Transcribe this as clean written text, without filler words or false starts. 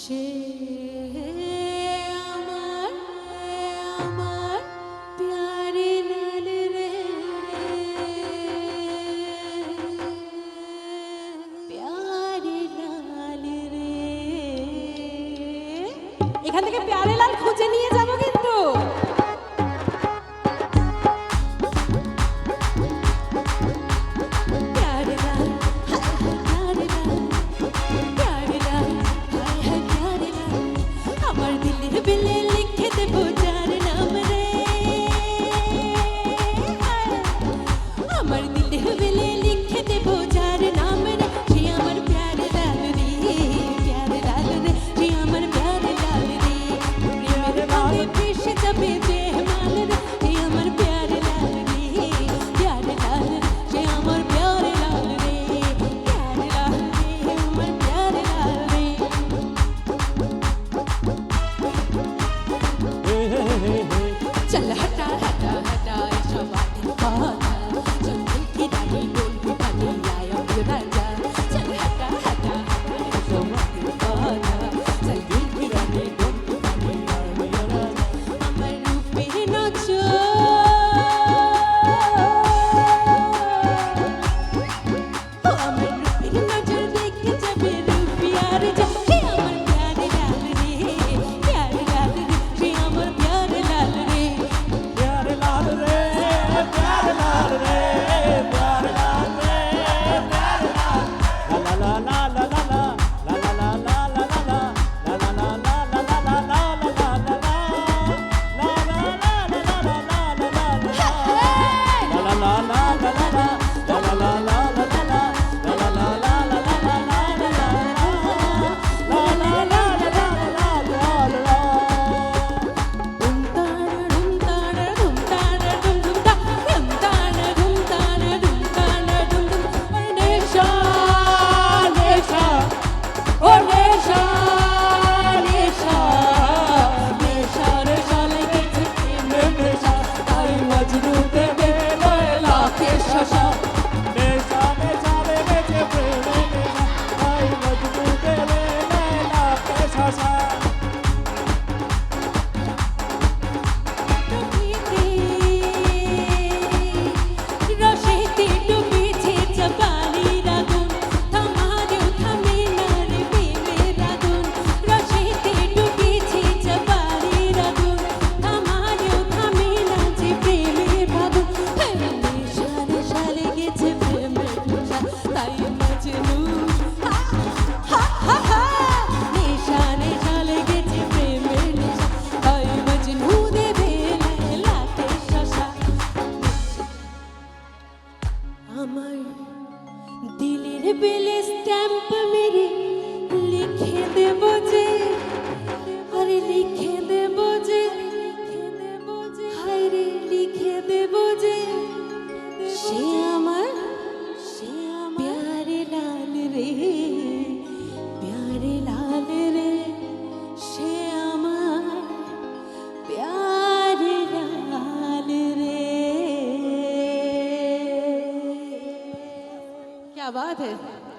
সে আমার আমার প্যারে লাল রে প্যারে লাল রে এখান থেকে প্যারে লাল খুঁজে নিয়ে যাবো কিন্তু चल हटा हटा हटा ऐसा बातें पाता चल दिल की डाली डोल की पानी आया ये राजा चल हटा हटा हटा ऐसा बातें पाता चल दिल की डाली डोल की पानी आया ये राजा अमर रूपे नाचो अमर रूपे नाचो देख के जब रूप प्यार जा बेले स्टैंप मेरे लिखे दे बोझे अरे लिखे दे बोझे हाय रे लिखे दे बोझे शे আমার प्यारे लाल रे प्यारे लाल रे शे আমার प्यारे लाल रे क्या बात है।